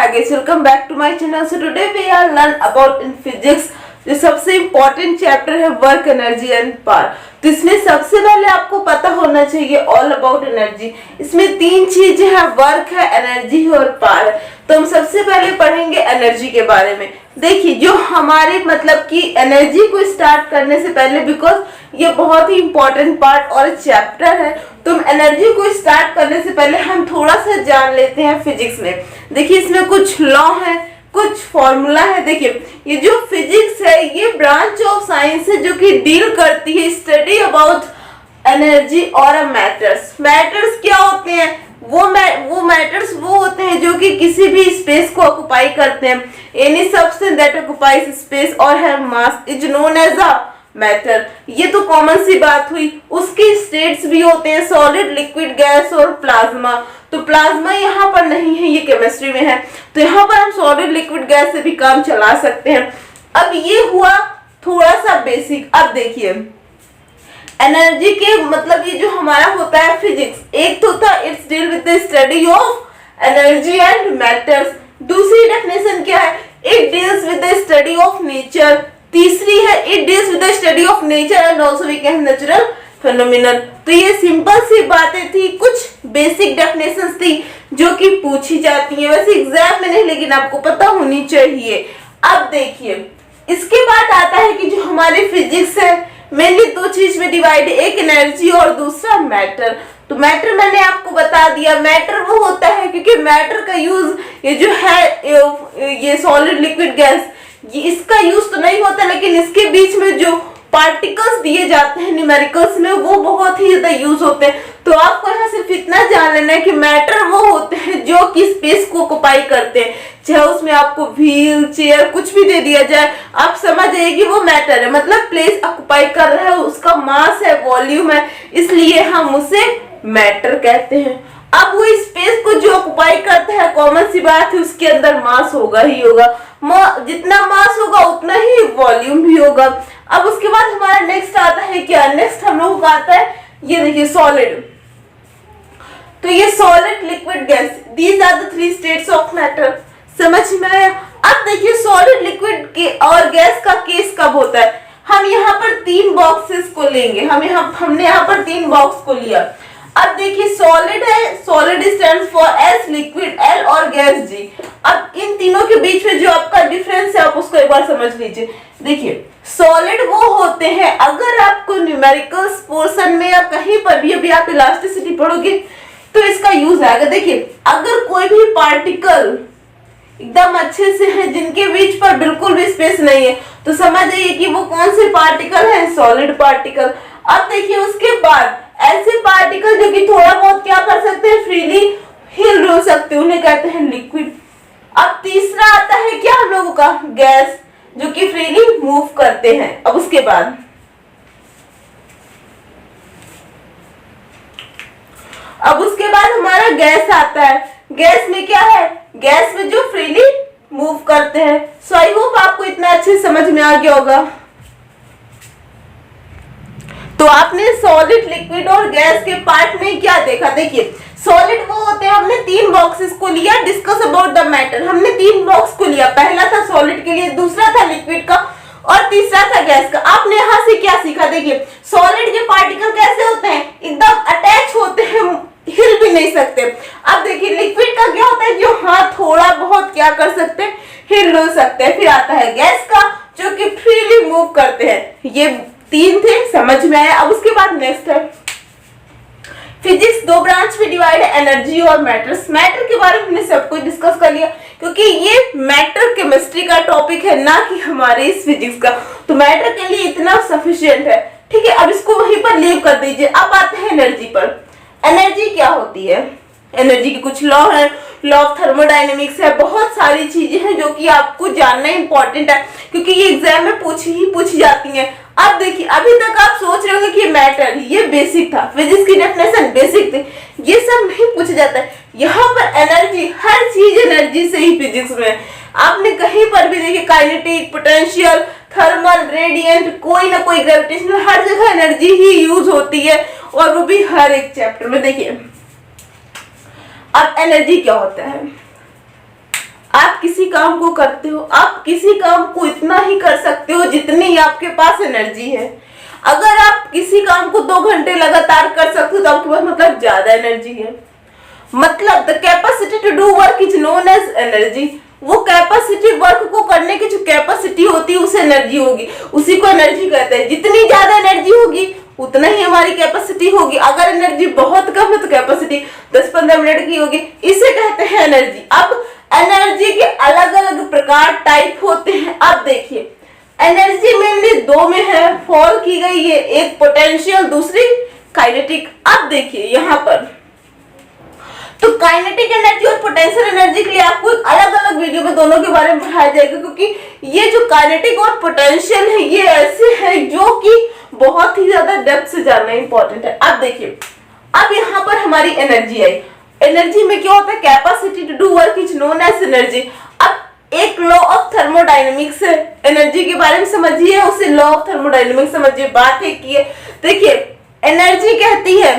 Hi guys, welcome back to my channel. So today we are learn about in physics जो सबसे important chapter है work energy and power. तो इसमें सबसे पहले आपको पता होना चाहिए ऑल अबाउट एनर्जी। इसमें तीन चीजें हैं, वर्क है, एनर्जी है और पावर है। तो हम सबसे पहले पढ़ेंगे एनर्जी के बारे में। देखिए जो हमारे मतलब कि एनर्जी को स्टार्ट करने से पहले, बिकॉज ये बहुत ही इम्पोर्टेंट पार्ट और चैप्टर है, तो एनर्जी को स्टार्ट करने से पहले हम थोड़ा सा जान लेते हैं फिजिक्स में। देखिए इसमें कुछ लॉ है, कुछ फॉर्मूला है। देखिए ये जो फिजिक्स है ये ब्रांच ऑफ साइंस है जो कि डील करती है स्टडी अबाउट एनर्जी और मैटर्स। मैटर्स क्या होते हैं? वो मैटर्स वो होते हैं जो कि किसी भी स्पेस को ऑक्युपाई करते हैं। Any substance that occupies space और have mass is known as a matter. ये तो कॉमन सी बात हुई। उसके स्टेट्स भी होते हैं सॉलिड, लिक्विड, गैस और प्लाज्मा। तो प्लाज्मा यहाँ पर नहीं है, ये केमिस्ट्री में है। तो यहाँ पर हम सॉलिड, लिक्विड, गैस से भी काम चला सकते हैं। अब ये हुआ थोड़ा सा बेसिक। अब देखिए एनर्जी के मतलब ये जो हमारा होता है फिजिक्स, एक तो होता है it's deal with the study of energy and matters. दूसरी डेफिनेशन क्या है? It deals with the study of nature. तीसरी है it deals with the study of nature and also we can natural phenomenon. तो ये सिंपल सी बातें थी, कुछ बेसिक डेफिनेशंस थी जो कि पूछी जाती हैं वैसे एग्जाम में नहीं, लेकिन आपको पता होनी चाहिए। अब देखिए इसके बाद आता है कि जो हमारी फिजिक्स है मेनली दो चीज में डिवाइड है, एक एनर्जी और दूसरा मैटर। तो मैटर मैंने आपको बता दिया, मैटर वो होता है क्योंकि मैटर का यूज ये जो है ये सॉलिड, लिक्विड, गैस, ये इसका यूज तो नहीं होता, लेकिन इसके बीच में जो पार्टिकल्स दिए जाते हैं न्यूमेरिकल्स में वो बहुत ही ज्यादा यूज होते हैं। तो आपको यहाँ सिर्फ इतना जान लेना है कि मैटर वो होते हैं जो कि स्पेस को ऑक्युपाई करते हैं। चाहे उसमें आपको व्हील, चेयर कुछ भी दे दिया जाए, आप समझ जाइए कि वो मैटर है, मतलब प्लेस ऑक्युपाई कर रहा है, उसका मास है, वॉल्यूम है, इसलिए हम उसे मैटर कहते हैं। अब वो स्पेस को जो ऑक्युपाई करता है, कॉमन सी बात है, उसके अंदर मास होगा ही होगा। जितना मास होगा उतना ही वॉल्यूम भी होगा। अब उसके बाद हमारा नेक्स्ट आता है क्या? नेक्स्ट हम लोगों का आता है ये देखिए सॉलिड। तो ये solid, liquid, gas, these are the three states of matter. समझ में आया? अब देखिए सॉलिड, लिक्विड के और गैस का केस कब होता है? हम यहाँ पर तीन बॉक्सेस को लेंगे। हमने यहाँ पर तीन बॉक्स को लिया। अब देखिए सॉलिड है, solid stands for S, liquid L और गैस जी। अब इन तीनों के बीच में जो आपका डिफरेंस है आप उसको एक बार समझ लीजिए। देखिए सॉलिड वो होते हैं, अगर आपको न्यूमेरिकल्स पोर्शन में या कहीं पर भी अभी आप इलास्टिसिटी पढ़ोगे तो इसका यूज आएगा। देखिए अगर कोई भी पार्टिकल एकदम अच्छे से है जिनके बीच पर बिल्कुल भी स्पेस नहीं है, तो समझ जाइए कि वो कौन से पार्टिकल है? Solid particle. अब देखिए उसके बाद ऐसे पार्टिकल जो कि थोड़ा बहुत क्या कर सकते हैं? फ्रीली हिल डुल सकते हैं, उन्हें कहते हैं लिक्विड। अब तीसरा आता है क्या हम लोगों का? गैस, जो कि फ्रीली मूव करते हैं। अब उसके बाद हमारा गैस आता है। गैस में क्या है? गैस में जो फ्रीली मूव करते हैं। सो आई होप आपको इतना अच्छे समझ में आ गया होगा। तो आपने सॉलिड, लिक्विड और गैस के पार्ट में क्या देखा? देखिए सॉलिड वो होते हैं, हमने तीन बॉक्सेस को लिया, डिस्कस अबाउट द मैटर। हमने तीन बॉक्स को लिया, पहला था सॉलिड के लिए, दूसरा था लिक्विड का और तीसरा था गैस का। आपने यहाँ से क्या सीखा? देखिए सॉलिड के पार्टिकल कैसे होते हैं? एकदम अटैच होते हैं, हिल भी नहीं सकते। अब देखिए लिक्विड का क्या होता है? जो हाँ थोड़ा बहुत क्या कर सकते हैं? हिल डुल सकते हैं। फिर आता है गैस का जो कि फ्रीली मूव करते हैं। ये तीन थे, समझ में आया? अब उसके बाद नेक्स्ट है फिजिक्स दो ब्रांच में डिवाइड है, एनर्जी और मैटर्स। मैटर के बारे में हमने सब कुछ डिस्कस कर लिया क्योंकि ये मैटर केमिस्ट्री का टॉपिक है, ना कि हमारे इस फिजिक्स का। तो मैटर के लिए इतना सफिशिएंट है, ठीक है। अब इसको वहीं पर लीव कर दीजिए। अब आते हैं एनर्जी पर। एनर्जी क्या होती है? एनर्जी के कुछ लॉ है, लॉ ऑफ थर्मोडायनेमिक्स है, बहुत सारी चीजें हैं जो कि आपको जानना इंपॉर्टेंट है क्योंकि ये एग्जाम में पूछी जाती हैं। अब देखिए अभी तक आप सोच रहे होंगे कि मैटर ये बेसिक था, फिजिक्स की डेफिनेशन बेसिक थी, ये सब नहीं पूछा जाता है। यहाँ पर एनर्जी, हर चीज एनर्जी से ही फिजिक्स में। आपने कहीं पर भी देखिए काइनेटिक, पोटेंशियल, थर्मल, रेडिएंट, कोई ना कोई ग्रेविटेशनल, हर जगह एनर्जी ही यूज होती है और वो भी हर एक चैप्टर में। देखिए अब एनर्जी क्या होता है? आप किसी काम को करते हो, आप किसी काम को इतना ही कर सकते हो जितनी आपके पास एनर्जी है। अगर आप किसी काम को 2 घंटे लगातार कर सकते हो तो आपके पास मतलब ज्यादा एनर्जी है। मतलब the capacity to do work is known as energy. वो कैपेसिटी, वर्क को करने की जो कैपेसिटी होती है उसे एनर्जी होगी, उसी को एनर्जी कहते हैं। जितनी ज्यादा एनर्जी होगी उतना ही हमारी कैपेसिटी होगी। अगर एनर्जी बहुत कम है तो कैपेसिटी 10-15 मिनट की होगी, इसे कहते हैं एनर्जी। अब एनर्जी के अलग अलग प्रकार, टाइप होते हैं। अब देखिए एनर्जी मेनली 2 में है, फॉल की गई है, एक पोटेंशियल, दूसरी काइनेटिक। अब देखिए यहाँ पर तो काइनेटिक एनर्जी और पोटेंशियल एनर्जी के लिए आपको अलग अलग वीडियो में दोनों के बारे में पढ़ाया जाएगा, क्योंकि ये जो काइनेटिक और पोटेंशियल है ये ऐसे है जो कि बहुत ही ज्यादा डेप्थ से जानना इंपॉर्टेंट है। अब देखिए अब यहाँ पर हमारी एनर्जी आई। एनर्जी में क्या होता है, capacity to do work is known as energy. अब एक लॉ ऑफ थर्मोडायनेमिक्स है, एनर्जी के बारे में समझिए, उसे लॉ ऑफ थर्मोडायनेमिक्स समझिए। बात एक की है, देखिए एनर्जी कहती है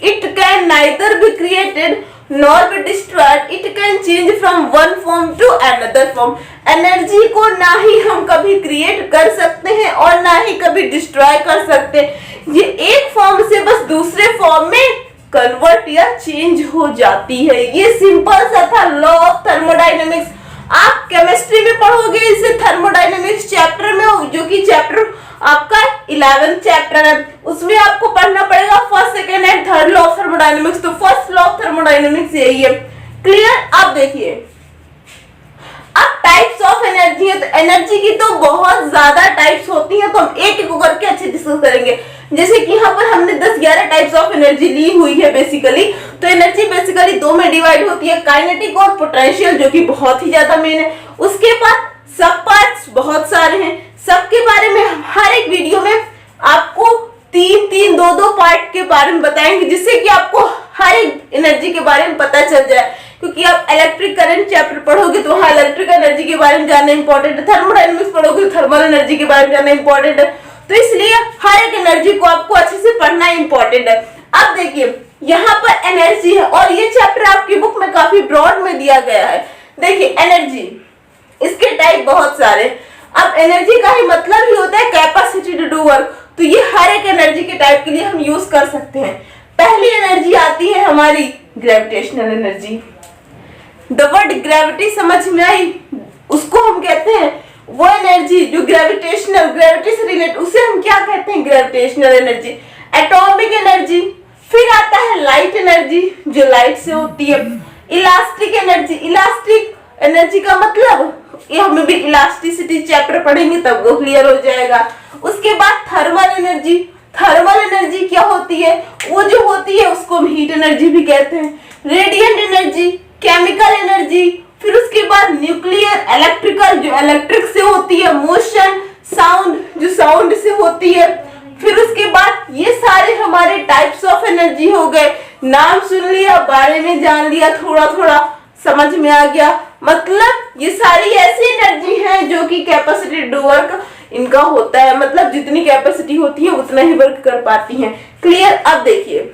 it can neither be created nor be destroyed, it can change from one form to another form। Energy को ना ही हम कभी क्रिएट कर सकते हैं और ना ही कभी डिस्ट्रॉय कर सकते हैं। ये एक फॉर्म से बस दूसरे फॉर्म में कन्वर्ट या चेंज हो जाती है। ये सिंपल सा था लॉ ऑफ थर्मोडायनेमिक्स। आप केमिस्ट्री में पढ़ोगे इसे थर्मोडायनेमिक्स चैप्टर में, जो कि चैप्टर आपका 11th चैप्टर है। उसमें आपको पढ़ना पड़ेगा first, second and third law of thermodynamics. तो फर्स्ट लॉ ऑफ थर्मोडायनेमिक्स यही है। क्लियर? अब देखिए अब टाइप्स ऑफ एनर्जी है, तो एनर्जी की तो बहुत ज्यादा टाइप्स होती हैं, तो हम एक एक करके अच्छे डिस्कस करेंगे। जैसे कि यहाँ पर हमने 10-11 टाइप्स ऑफ एनर्जी ली हुई है बेसिकली। तो एनर्जी बेसिकली 2 में डिवाइड होती है, काइनेटिक और पोटेंशियल, जो कि बहुत ही ज्यादा मेन है। उसके बाद सब पार्ट्स बहुत सारे हैं, सबके बारे में हर एक वीडियो में आपको 3-3, 2-2 पार्ट के बारे में बताएंगे, जिससे कि आपको हर एक एनर्जी के बारे में पता चल जाए। क्योंकि आप इलेक्ट्रिक करंट चैप्टर पढ़ोगे तो वहाँ इलेक्ट्रिक एनर्जी के बारे में जानना इंपॉर्टेंट है, थर्मोडायनेमिक्स पढ़ोगे तो थर्मल एनर्जी के बारे में जानना इंपॉर्टेंट है। तो इसलिए हर एक एनर्जी को आपको अच्छे से पढ़ना इंपॉर्टेंट है। अब देखिए यहाँ पर एनर्जी है और ये चैप्टर आपकी बुक में काफी ब्रॉड में दिया गया है। देखिए एनर्जी, इसके टाइप बहुत सारे। अब एनर्जी का ही मतलब ही होता है कैपेसिटी टू डू वर्क। तो ये हर एक एनर्जी के टाइप के लिए हम यूज कर सकते हैं। पहली एनर्जी आती है हमारी gravitational energy. The word gravity समझ में आई? उसको हम कहते हैं वो एनर्जी जो ग्रेविटेशनल, ग्रेविटी से रिलेटेड, उसे हम क्या कहते हैं, ग्रेविटेशनल एनर्जी। एटॉमिक एनर्जी, फिर आता है लाइट एनर्जी जो लाइट से होती है। इलास्टिक एनर्जी, इलास्टिक एनर्जी का मतलब ये हमें भी इलास्टिसिटी चैप्टर पढ़ेंगे तब वो क्लियर हो जाएगा। उसके बाद थर्मल एनर्जी, थर्मल एनर्जी क्या होती है, वो जो होती है उसको हम हीट एनर्जी भी कहते हैं। रेडिएंट एनर्जी, केमिकल एनर्जी, फिर उसके बाद न्यूक्लियर, इलेक्ट्रिकल जो इलेक्ट्रिक से होती है, मोशन, साउंड जो साउंड से होती है। फिर उसके बाद ये सारे हमारे टाइप्स ऑफ एनर्जी हो गए। नाम सुन लिया, बारे में जान लिया, थोड़ा थोड़ा समझ में आ गया। मतलब ये सारी ऐसी एनर्जी है जो कि कैपेसिटी टू वर्क इनका होता है, मतलब जितनी कैपेसिटी होती है उतना ही वर्क कर पाती हैं। क्लियर? अब देखिए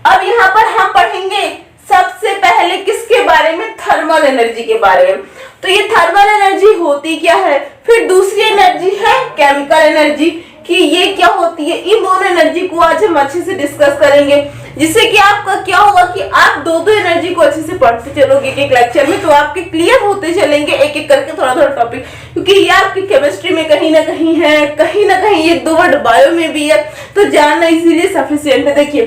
अब यहाँ पर हम पढ़ेंगे सबसे पहले किसके बारे में, थर्मल एनर्जी के बारे में। तो ये थर्मल एनर्जी होती क्या है, फिर दूसरी एनर्जी है केमिकल एनर्जी कि ये क्या होती है। इन दोनों एनर्जी को आज हम अच्छे से डिस्कस करेंगे, जिससे कि आपका क्या होगा कि आप दो एनर्जी को अच्छे से पढ़ते चलोगे एक लेक्चर में, तो आपके क्लियर होते चलेंगे एक एक करके थोड़ा थोड़ा टॉपिक। क्योंकि ये आपकी केमिस्ट्री में कहीं ना कहीं है, कहीं ना कहीं एक दो वर्ड बायो में भी है, तो जानना इसीलिए सफिशिएंट है। देखिए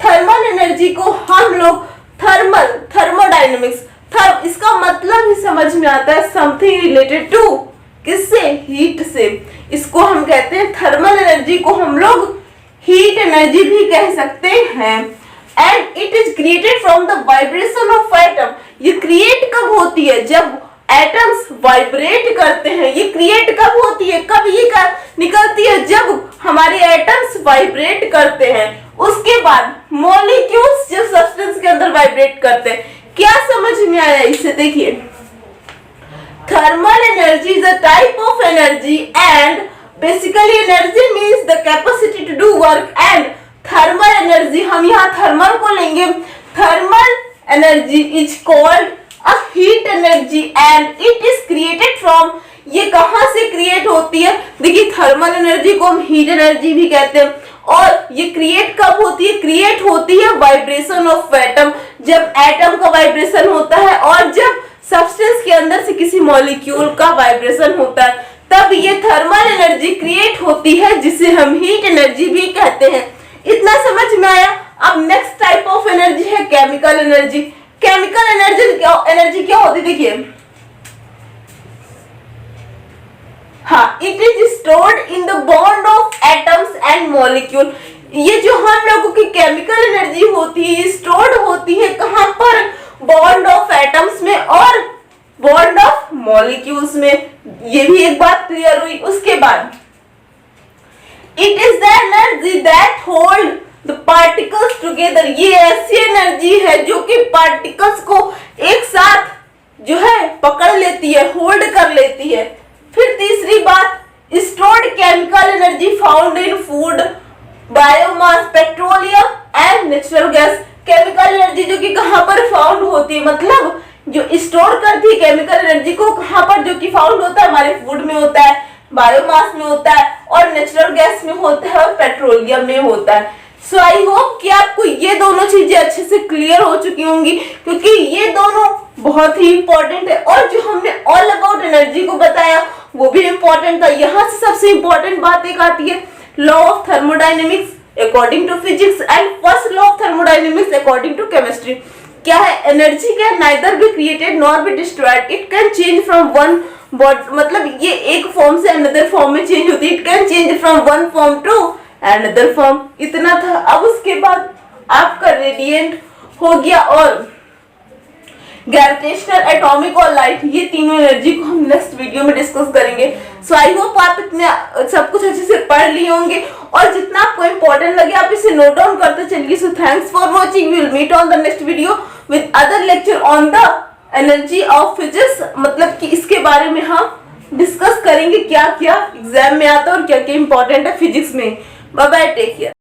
थर्मल एनर्जी को हम लोग थर्मल, थर्मोडायनेमिक्स, इसका मतलब ही समझ में आता है समथिंग रिलेटेड टू, किससे, हीट से। इसको हम कहते हैं थर्मल एनर्जी को हम लोग हीट एनर्जी भी कह सकते हैं। And it is created from the vibration of atom. ये क्रिएट कब होती है, जब एटम्स वाइब्रेट करते हैं। ये क्रिएट कब होती है, कब ये निकलती है, जब हमारे एटम्स वाइब्रेट करते हैं। उसके बाद मॉलिक्यूल्स जब सब्सटेंस के अंदर वाइब्रेट करते हैं। क्या समझ में आया इससे? देखिए thermal energy is a type of energy and basically energy means the capacity to do work and thermal energy, हम यहाँ thermal को लेंगे। thermal energy is called a heat energy and it is created from, ये कहां से create होती है? देखिए थर्मल एनर्जी को हम हीट एनर्जी भी कहते हैं, और ये क्रिएट कब होती है? क्रिएट होती है वाइब्रेशन ऑफ एटम, जब एटम का वाइब्रेशन होता है और जब सब्सटेंस के अंदर से किसी मॉलिक्यूल का वाइब्रेशन होता है, तब ये थर्मल एनर्जी क्रिएट होती है, जिसे हम हीट एनर्जी भी कहते हैं। इतना समझ में आया? अब नेक्स्ट टाइप ऑफ एनर्जी है केमिकल एनर्जी। केमिकल एनर्जी क्या होती है? देखिए, हाँ, it is stored in the bond of atoms and molecule. ये जो हम लोगों की केमिकल एनर्जी होती है, ये स्टोर्ड होती है कहां पर? बॉन्ड ऑफ एटम्स में और बॉन्ड ऑफ मॉलिक्यूल्स में। ये भी एक बात क्लियर हुई। उसके बाद it is the energy that hold the particles together. ये ऐसी एनर्जी है जो कि पार्टिकल्स को एक साथ जो है पकड़ लेती है, होल्ड कर लेती है। फिर तीसरी बात, stored chemical energy found in food, biomass, petroleum and natural gas. Chemical energy जो कि कहां पर फाउंड होती है, मतलब जो स्टोर करती है केमिकल एनर्जी को, कहां पर? जो कि फाउंड होता है हमारे फूड में होता है, बायोमास में होता है, और नेचुरल गैस में होता है, और पेट्रोलियम में होता है। सो आई होप कि आपको ये दोनों चीजें अच्छे से क्लियर हो चुकी होंगी, क्योंकि ये दोनों बहुत ही इंपॉर्टेंट है। और जो हमने ऑल अबाउट एनर्जी को बताया वो भी इंपॉर्टेंट था। यहाँ से सबसे इंपॉर्टेंट बात एक आती है, law of thermodynamics according to physics and first law of thermodynamics according to chemistry. क्या है? Energy can neither be created nor be destroyed, it can change from one मतलब ये एक फॉर्म से अनदर फॉर्म में चेंज होती है। It can change from one form to another form. इतना था। अब उसके बाद आपका रेडिएंट हो गया और ग्रेविटेशनल, एटॉमिक और लाइट, ये तीनों एनर्जी को हम नेक्स्ट वीडियो में डिस्कस करेंगे। सो आई होप आप इतने सब कुछ अच्छे से पढ़ लिए होंगे, और जितना आपको इंपॉर्टेंट लगे आप इसे नोट डाउन करते चलिए। So thanks for watching, we will meet on the next video with other lecture on the energy of physics. मतलब कि इसके बारे में हम डिस्कस करेंगे क्या क्या एग्जाम में आता है और क्या क्या इंपॉर्टेंट है फिजिक्स में। Bye bye, take care.